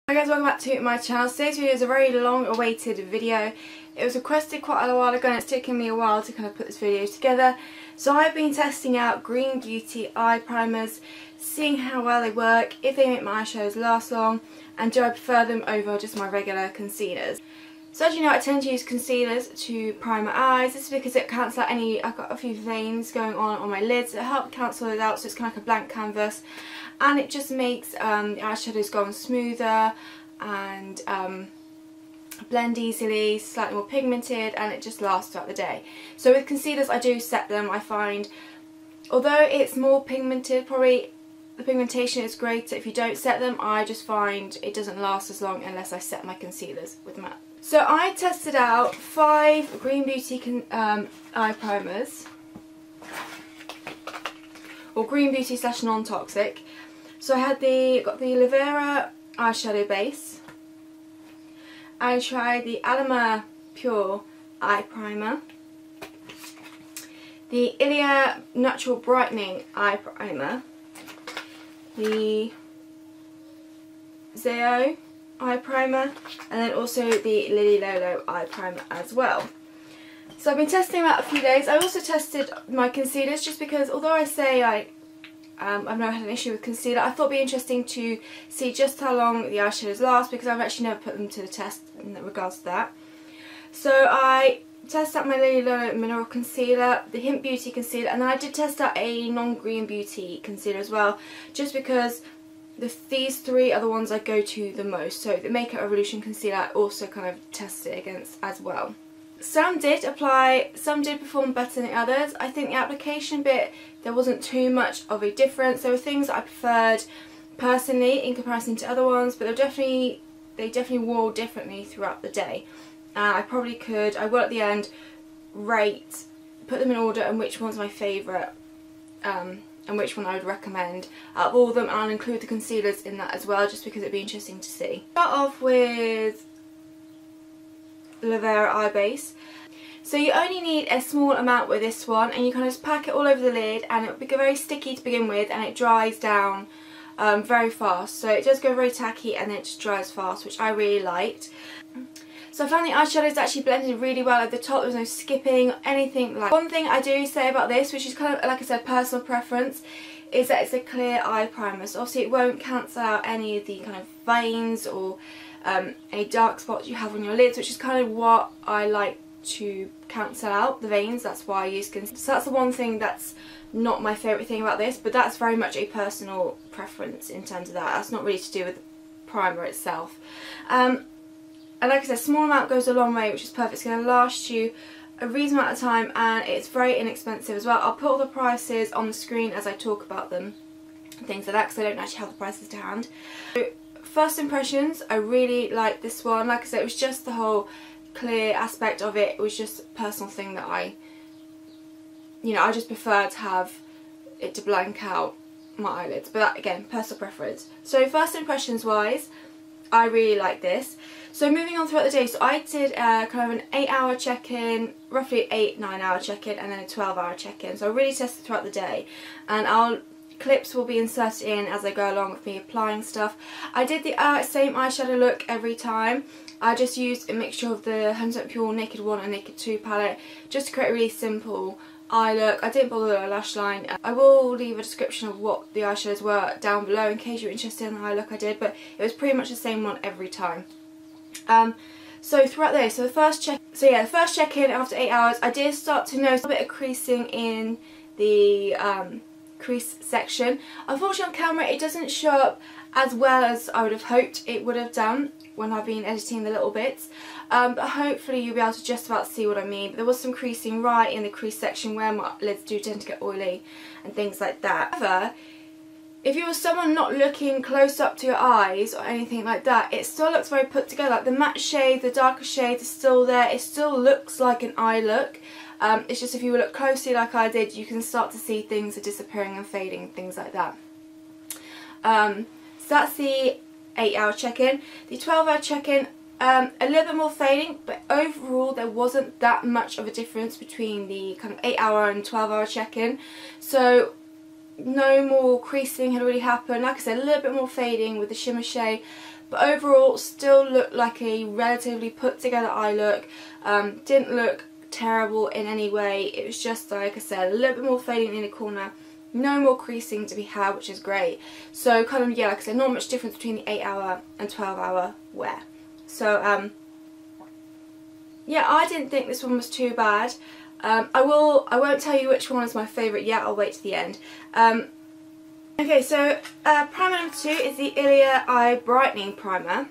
Hi guys, welcome back to my channel. Today's video is a very long awaited video. It was requested quite a while ago and it's taken me a while to kind of put this video together. So I've been testing out Green Beauty eye primers, seeing how well they work, if they make my eyeshadows last long, and do I prefer them over just my regular concealers. So as you know, I tend to use concealers to prime my eyes. This is because it cancels out any, I've got a few veins going on my lids. It helps cancel those out, so it's kind of like a blank canvas. And it just makes the eyeshadows go on smoother and blend easily, slightly more pigmented, and it just lasts throughout the day. So with concealers I do set them. I find, although it's more pigmented, probably the pigmentation is greater if you don't set them. I just find it doesn't last as long unless I set my concealers with matte. So I tested out 5 Green Beauty eye primers, or Green Beauty / non-toxic. So I had got the Lola eyeshadow base. I tried the Ilia Pure eye primer, the Ilia Natural Brightening eye primer, the Zeo eye primer, and then also the Lola eye primer as well. So I've been testing them out a few days. I also tested my concealers just because, although I say I've never had an issue with concealer, I thought it'd be interesting to see just how long the eyeshadows last, because I've actually never put them to the test in regards to that. So I tested out my Lola Mineral Concealer, the Hint Beauty Concealer, and then I did test out a non-Green Beauty Concealer as well, just because these 3 are the ones I go to the most. So the Makeup Revolution Concealer I also kind of tested it against as well. Some did apply, some did perform better than others. I think the application bit, there wasn't too much of a difference. There were things that I preferred personally in comparison to other ones, but they definitely wore differently throughout the day. I probably could, I will at the end rate, put them in order and which one's my favourite and which one I would recommend out of all of them, and I'll include the concealers in that as well, just because it'd be interesting to see. Start off with Lola eye base. So you only need a small amount with this one, and you kind of just pack it all over the lid, and it'll be very sticky to begin with, and it dries down very fast. So it does go very tacky and then it just dries fast, which I really liked. So I found the eyeshadows actually blended really well at the top. There was no skipping, anything like that. One thing I do say about this, which is kind of, like I said, personal preference, is that it's a clear eye primer. So obviously it won't cancel out any of the kind of veins or any dark spots you have on your lids, which is kind of what I like to cancel out, the veins. That's why I use concealer. So that's the one thing that's not my favourite thing about this, but that's very much a personal preference in terms of that. That's not really to do with the primer itself. And like I said, small amount goes a long way, which is perfect. It's going to last you a reasonable amount of time, and it's very inexpensive as well. I'll put all the prices on the screen as I talk about them and things like that, because I don't actually have the prices to hand. So, first impressions, I really like this one. Like I said, it was just the whole clear aspect of it. It was just a personal thing that I just prefer to have it to blank out my eyelids. But that, again, personal preference. So first impressions wise, I really like this. So moving on throughout the day, so I did kind of an 8-hour check-in, roughly 8-9 hour check-in, and then a 12-hour check-in. So I really tested throughout the day, and clips will be inserted in as I go along with me applying stuff. I did the same eyeshadow look every time. I just used a mixture of the 100% Pure Naked 1 and Naked 2 palette just to create a really simple eye look. I didn't bother with a lash line. I will leave a description of what the eyeshadows were down below in case you're interested in the eye look I did, but it was pretty much the same one every time. So throughout the day, the first check-in after 8 hours, I did start to notice a bit of creasing in the crease section. Unfortunately on camera it doesn't show up as well as I would have hoped it would have done when I've been editing the little bits, but hopefully you'll be able to just about see what I mean. But there was some creasing right in the crease section where my lids do tend to get oily and things like that. However, if you were someone not looking close up to your eyes or anything like that, it still looks very put together. Like the matte shade, the darker shades are still there. It still looks like an eye look. It's just if you look closely like I did, you can start to see things are disappearing and fading and things like that. So that's the 8-hour check-in. The 12-hour check-in, a little bit more fading, but overall there wasn't that much of a difference between the kind of 8-hour and 12-hour check-in. So no more creasing had already happened. Like I said, a little bit more fading with the shimmer shade, but overall still looked like a relatively put together eye look. Didn't look terrible in any way. It was just, like I said, a little bit more fading in the corner, no more creasing to be had, which is great. So kind of, yeah, like I said, not much difference between the 8-hour and 12-hour wear. So yeah, I didn't think this one was too bad. I won't tell you which one is my favourite yet, I'll wait to the end. Okay, so primer number 2 is the Ilia Eye Brightening Primer.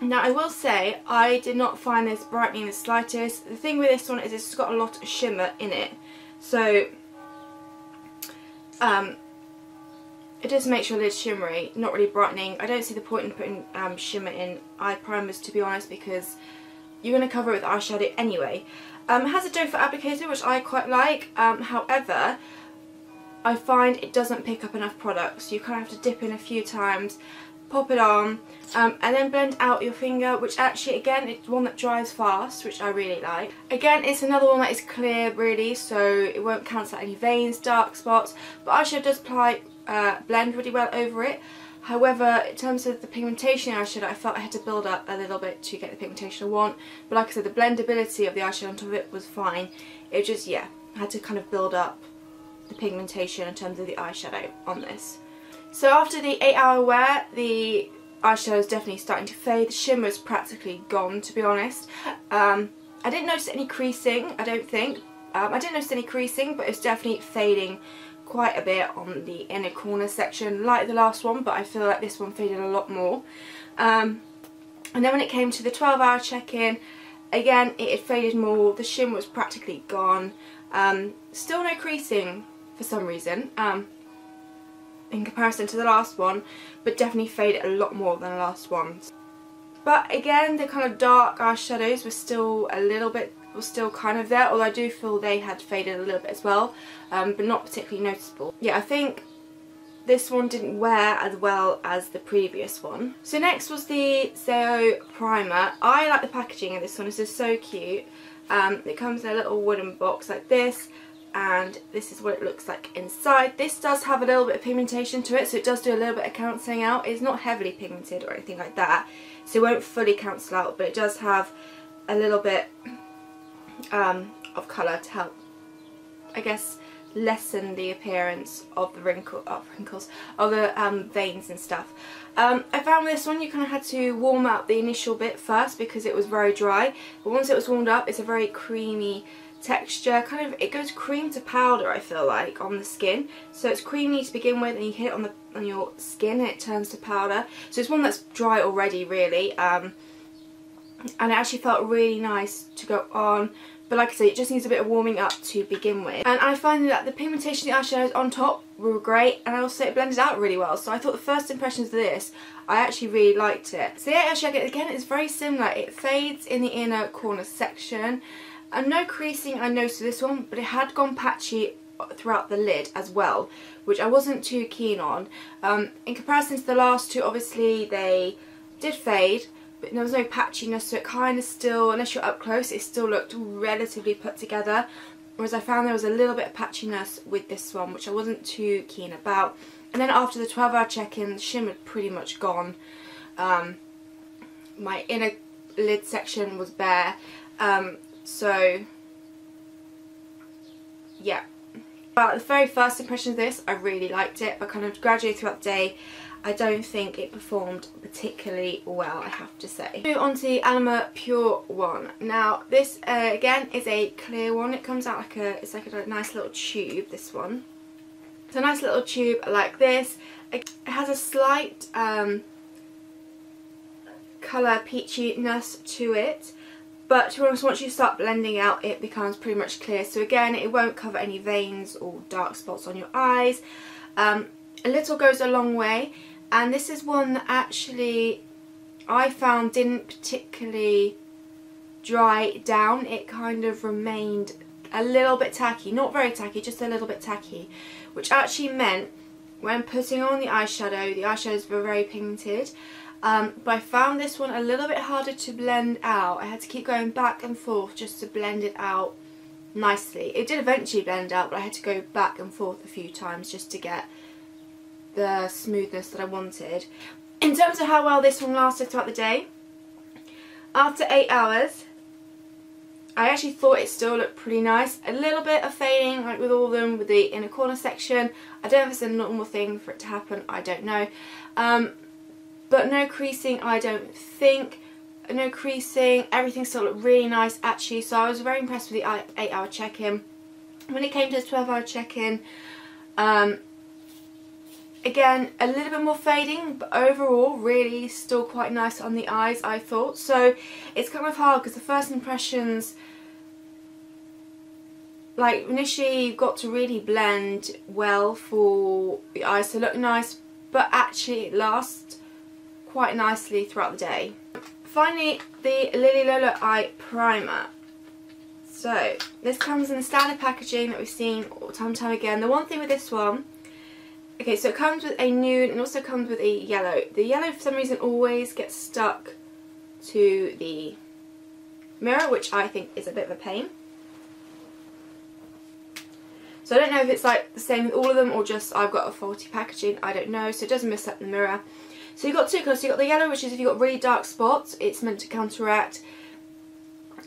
Now I will say, I did not find this brightening the slightest. The thing with this one is it's got a lot of shimmer in it. So, it does make your lid shimmery, not really brightening. I don't see the point in putting shimmer in eye primers, to be honest, because you're going to cover it with eyeshadow anyway. It has a doe foot applicator, which I quite like. However, I find it doesn't pick up enough product, so you kind of have to dip in a few times, pop it on, and then blend out your finger, which actually, again, it's one that dries fast, which I really like. Again, it's another one that is clear, really, so it won't cancel out any veins, dark spots, but eyeshadow does blend really well over it. However, in terms of the pigmentation eyeshadow, I felt I had to build up a little bit to get the pigmentation I want. But like I said, the blendability of the eyeshadow on top of it was fine. It just, yeah, I had to kind of build up the pigmentation in terms of the eyeshadow on this. So after the 8-hour wear, the eyeshadow is definitely starting to fade. The shimmer is practically gone, to be honest. I didn't notice any creasing, I don't think. I didn't notice any creasing, but it's definitely fading quite a bit on the inner corner section, like the last one, but I feel like this one faded a lot more. And then when it came to the 12-hour check-in, again, it had faded more. The shimmer was practically gone. Still no creasing for some reason, in comparison to the last one, but definitely faded a lot more than the last one. But again, the kind of dark eyeshadows were still kind of there, although I do feel they had faded a little bit as well, but not particularly noticeable. Yeah, I think this one didn't wear as well as the previous one. So next was the Zeo Primer. I like the packaging of this one. This is so cute. It comes in a little wooden box like this, and this is what it looks like inside. This does have a little bit of pigmentation to it, so it does do a little bit of cancelling out. It's not heavily pigmented or anything like that, so it won't fully cancel out, but it does have a little bit of colour to help, I guess, lessen the appearance of the wrinkles, of the veins and stuff. I found with this one you kind of had to warm up the initial bit first because it was very dry, but once it was warmed up, it's a very creamy texture. Kind of, it goes cream to powder, I feel like, on the skin. So it's creamy to begin with, and you hit it on your skin and it turns to powder. So it's one that's dry already, really. And it actually felt really nice to go on, but like I said, it just needs a bit of warming up to begin with. And I find that the pigmentation of the eyeshadows on top were great, and also it blended out really well. So I thought the first impressions of this, I actually really liked it. So yeah, actually again, it's very similar. It fades in the inner corner section, and no creasing I noticed with this one, but it had gone patchy throughout the lid as well, which I wasn't too keen on. In comparison to the last two, obviously they did fade, but there was no patchiness, so it kind of still, unless you're up close, it still looked relatively put together. Whereas I found there was a little bit of patchiness with this one, which I wasn't too keen about. And then after the 12-hour check-in, the shimmer had pretty much gone. My inner lid section was bare. So, yeah. But the very first impression of this, I really liked it, but kind of gradually throughout the day, I don't think it performed particularly well, I have to say. Move on to the Alma Pure one. Now this again is a clear one. It comes out like it's like a nice little tube, this one. It's a nice little tube like this. It has a slight colour peachiness to it, but to be honest, once you start blending out, it becomes pretty much clear. So again, it won't cover any veins or dark spots on your eyes. A little goes a long way, and this is one that actually I found didn't particularly dry down. It kind of remained a little bit tacky, not very tacky, just a little bit tacky, which actually meant when putting on the eyeshadows were very pigmented, but I found this one a little bit harder to blend out. I had to keep going back and forth just to blend it out nicely. It did eventually blend out, but I had to go back and forth a few times just to get the smoothness that I wanted. In terms of how well this one lasted throughout the day, after 8 hours, I actually thought it still looked pretty nice. A little bit of fading, like with all of them, with the inner corner section. I don't know if it's a normal thing for it to happen, I don't know. But no creasing, I don't think. No creasing, everything still looked really nice actually, so I was very impressed with the 8-hour check-in. When it came to the 12-hour check-in, again, a little bit more fading, but overall really still quite nice on the eyes, I thought. So it's kind of hard because the first impressions, like initially you've got to really blend well for the eyes to look nice, but actually it lasts quite nicely throughout the day. Finally, the Lola Eye Primer. So this comes in the standard packaging that we've seen time and time again. The one thing with this one, okay, so it comes with a nude and also comes with a yellow. The yellow for some reason always gets stuck to the mirror, which I think is a bit of a pain. So I don't know if it's like the same with all of them or just I've got a faulty packaging, I don't know, so it doesn't mess up the mirror. So you've got two colours, so you've got the yellow, which is if you've got really dark spots, it's meant to counteract,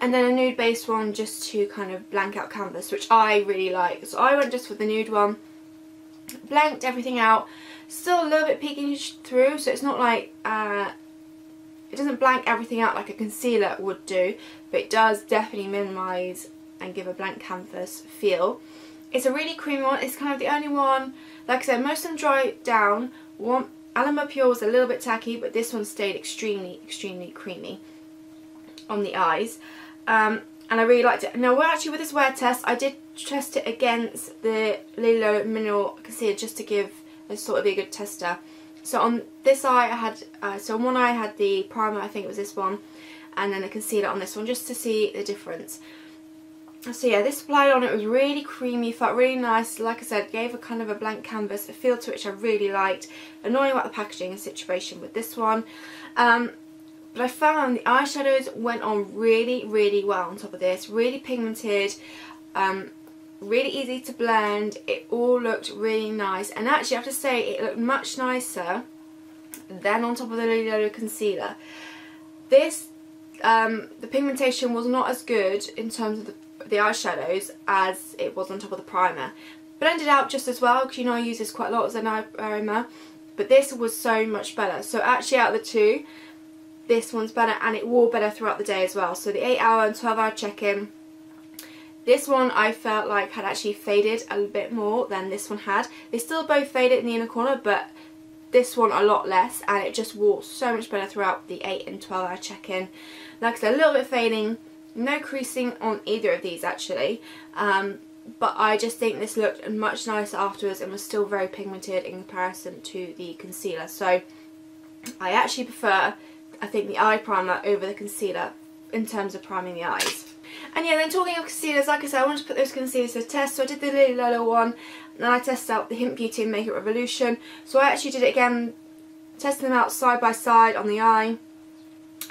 and then a nude based one just to kind of blank out canvas, which I really like. So I went just for the nude one, blanked everything out, still a little bit peeking through, so it's not like, it doesn't blank everything out like a concealer would do, but it does definitely minimise and give a blank canvas feel. It's a really creamy one, it's kind of the only one, like I said, most of them dry down. Alamo Pure was a little bit tacky, but this one stayed extremely, extremely creamy on the eyes. And I really liked it. Now, actually with this wear test, I did test it against the Lola Mineral Concealer just to give a sort of be a good tester. So on this eye I had, so on one eye I had the primer, I think it was this one, and then the concealer on this one, just to see the difference. So yeah, this applied on, it was really creamy, felt really nice. Like I said, gave a kind of a blank canvas, a feel to it which I really liked. Annoying about the packaging and situation with this one. But I found the eyeshadows went on really, really well on top of this. Really pigmented, really easy to blend. It all looked really nice. And actually I have to say, it looked much nicer than on top of the Lola concealer. This, the pigmentation was not as good in terms of the eyeshadows as it was on top of the primer. Blended out just as well, because you know I use this quite a lot as an eye primer, but this was so much better. So actually out of the two, this one's better, and it wore better throughout the day as well. So the 8-hour and 12-hour check-in, this one I felt like had actually faded a bit more than this one had. They still both faded in the inner corner, but this one a lot less, and it just wore so much better throughout the 8 and 12-hour check-in. Like I said, a little bit fading. No creasing on either of these actually, but I just think this looked much nicer afterwards and was still very pigmented in comparison to the concealer. So I actually prefer, I think, the eye primer over the concealer in terms of priming the eyes. And yeah, then talking of concealers, like I said, I wanted to put those concealers to the test, so I did the Lola one, and then I tested out the Hint Beauty and Makeup Revolution. So I actually did it again, testing them out side by side on the eye.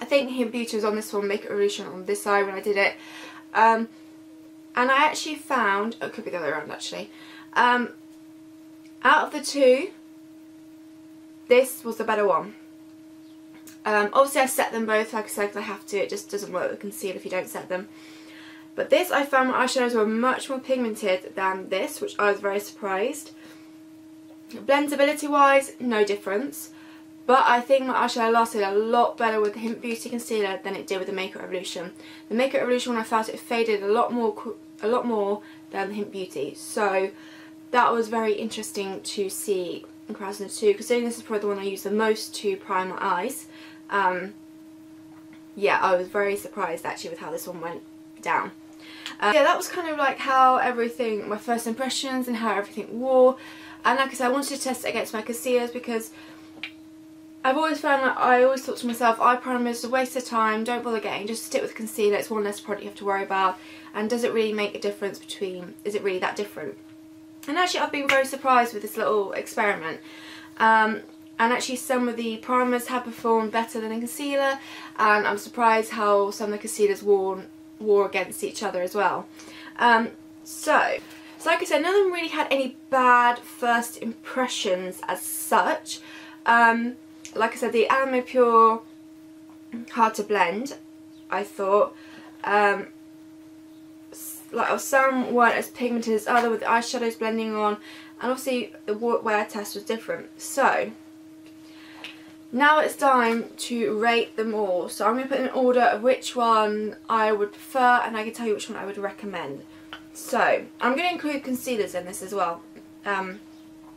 I think Hint Beauty was on this one, Makeup Revolution on this side when I did it. And I actually found, oh, it could be the other way around actually, out of the two, this was the better one. Obviously I set them both, like I said, because I have to, it just doesn't work with concealer if you don't set them. But this, I found my eyeshadows were much more pigmented than this, which I was very surprised. Blendability wise, no difference. But I think my eyeshadow lasted a lot better with the Hint Beauty concealer than it did with the Makeup Revolution. The Makeup Revolution, when I felt it, faded a lot more than the Hint Beauty. So that was very interesting to see in comparison to the two, considering this is probably the one I use the most to prime my eyes. Yeah, I was very surprised actually with how this one went down. Yeah, that was kind of like how everything, my first impressions and how everything wore. And like I said, I wanted to test it against my concealers because I've always found that I always thought to myself, eye primer is a waste of time, don't bother getting, just stick with concealer, it's one less product you have to worry about, and does it really make a difference between, is it really that different? And actually I've been very surprised with this little experiment. And actually some of the primers have performed better than the concealer, and I'm surprised how some of the concealers wore against each other as well. So like I said, none of them really had any bad first impressions as such. like I said, the Alamo Pure, hard to blend, I thought. Like some weren't as pigmented as other with the eyeshadows blending on, and obviously the wear test was different. So now it's time to rate them all. So I'm going to put in order of which one I would prefer, and I can tell you which one I would recommend. So I'm going to include concealers in this as well.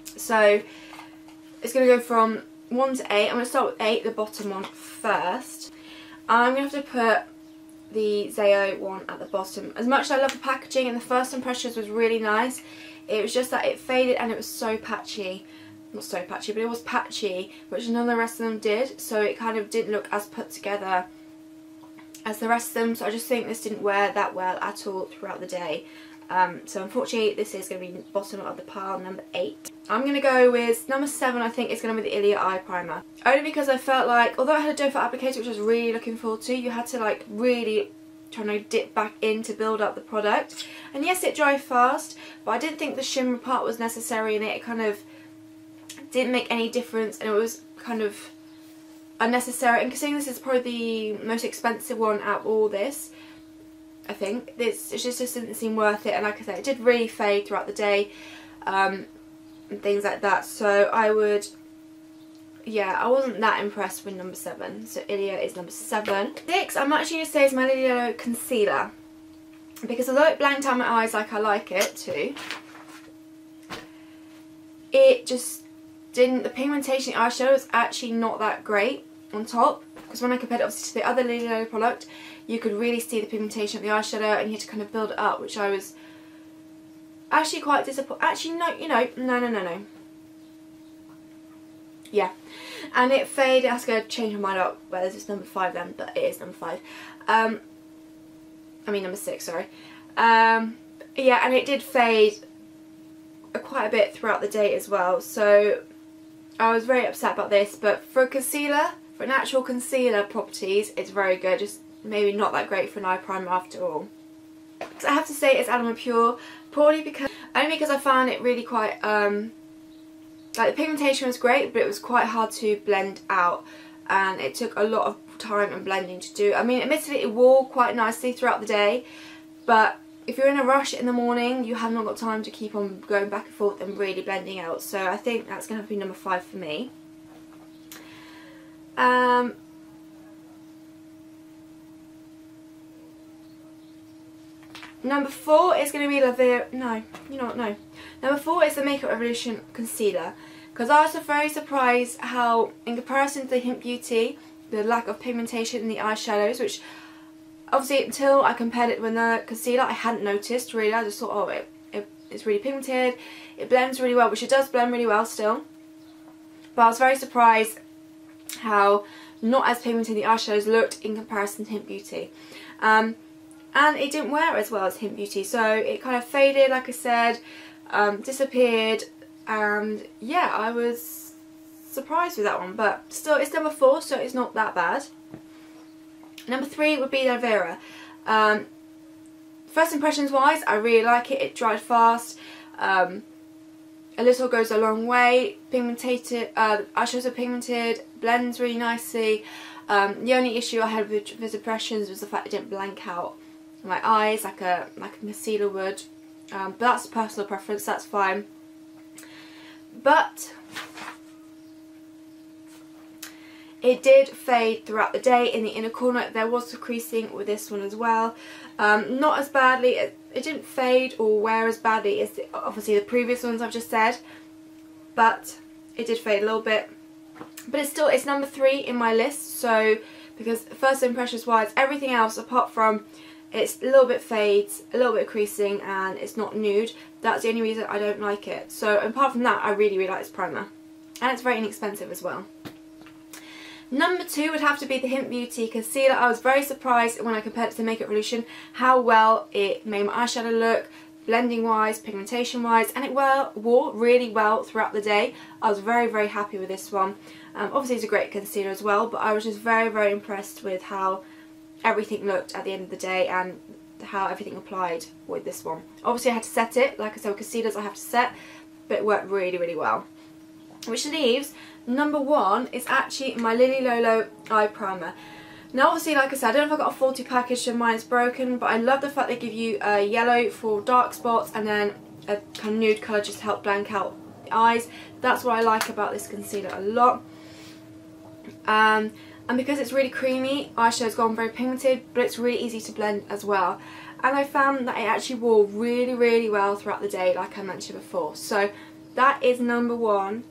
So it's going to go from 1 to 8. I'm going to start with 8, the bottom one first. I'm going to have to put the Zao one at the bottom. As much as I love the packaging and the first impressions was really nice, it was just that it faded and it was so patchy. Not so patchy, but it was patchy, which none of the rest of them did, so it kind of didn't look as put together as the rest of them. So I just think this didn't wear that well at all throughout the day. So unfortunately this is going to be bottom of the pile, number 8. I'm going to go with number 7. I think it's going to be the Ilia eye primer. Only because I felt like, although I had a doe foot applicator, which I was really looking forward to, you had to like really try to dip back in to build up the product. And yes, it dried fast, but I didn't think the shimmer part was necessary in it. It kind of didn't make any difference, and it was kind of unnecessary. And considering this is probably the most expensive one out of all this, I think it just didn't seem worth it. And like I said, it did really fade throughout the day, and things like that. So I would, yeah, I wasn't that impressed with number 7. So Ilia is number 7. 6, I'm actually going to say is my Lily Yellow concealer, because although it blanked out my eyes like I like it to, it just didn't, the pigmentation in the eyeshadow was actually not that great on top, because when I compared it obviously to the other Lily Yellow product, you could really see the pigmentation of the eyeshadow and you had to kind of build it up, which I was actually quite disappointed. Actually, no, you know, no. Yeah, and it faded. I was going to change my mind up whether it's number 5 then, but it is number 5. I mean number 6, sorry. Yeah, and it did fade quite a bit throughout the day as well, so I was very upset about this. But for a concealer, for an actual concealer properties, it's very good. Just maybe not that great for an eye primer after all. So I have to say it's Alamo Pure, only because I found it really quite like the pigmentation was great, but it was quite hard to blend out, and it took a lot of time and blending to do. I mean, admittedly it wore quite nicely throughout the day, but if you're in a rush in the morning, you have not got time to keep on going back and forth and really blending out. So I think that's going to be number 5 for me. Number 4 is going to be Number 4 is the Makeup Revolution Concealer, because I was very surprised how, in comparison to the Hint Beauty, the lack of pigmentation in the eyeshadows, which obviously until I compared it with the concealer I hadn't noticed really. I just thought, oh, it's really pigmented, it blends really well, which it does blend really well still, but I was very surprised how not as pigmented the eyeshadows looked in comparison to Hint Beauty. And it didn't wear as well as Hint Beauty, so it kind of faded, like I said, disappeared, and yeah, I was surprised with that one, but still it's number 4, so it's not that bad. Number 3 would be the Vera. First impressions wise, I really like it. It dried fast, a little goes a long way, pigmented, eyeshadows are pigmented, blends really nicely. The only issue I had with these impressions was the fact it didn't blank out my eyes like a concealer would, but that's personal preference, that's fine. But it did fade throughout the day in the inner corner. There was some creasing with this one as well. Not as badly, it didn't fade or wear as badly as obviously the previous ones I've just said, but it did fade a little bit. But it's number 3 in my list, so because first impressions wise, everything else apart from it's a little bit fades, a little bit creasing, and it's not nude, that's the only reason I don't like it. So apart from that, I really like this primer, and it's very inexpensive as well. Number 2 would have to be the Hint Beauty Concealer. I was very surprised when I compared it to Makeup Revolution how well it made my eyeshadow look, blending wise, pigmentation wise, and it wore really well throughout the day. I was very happy with this one. Obviously it's a great concealer as well, but I was just very impressed with how everything looked at the end of the day and how everything applied with this one. Obviously I had to set it, like I said with concealers I have to set, but it worked really well. which leaves number 1 is actually my Lola eye primer. Now obviously, like I said, I don't know if I got a faulty package so mine is broken, but I love the fact they give you a yellow for dark spots and then a kind of nude colour just to help blank out the eyes. That's what I like about this concealer a lot. And because it's really creamy, eyeshadow's gone very pigmented, but it's really easy to blend as well. And I found that it actually wore really, really well throughout the day, like I mentioned before. So that is number 1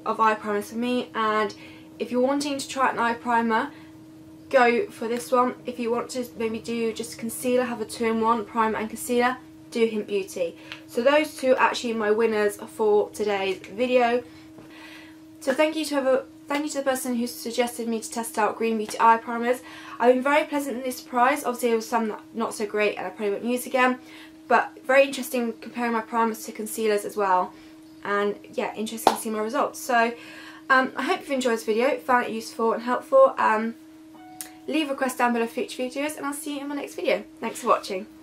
of eye primers for me. And if you're wanting to try an eye primer, go for this one. If you want to maybe do just concealer, have a 2-in-1, primer and concealer, do Hint Beauty. So those two are actually my winners for today's video. So thank you to the person who suggested me to test out Green Beauty eye primers. I've been very pleasantly surprised. Obviously there was some that not so great and I probably won't use again, but very interesting comparing my primers to concealers as well. And yeah, interesting to see my results. So I hope you've enjoyed this video, found it useful and helpful. Leave a request down below for future videos, and I'll see you in my next video. Thanks for watching.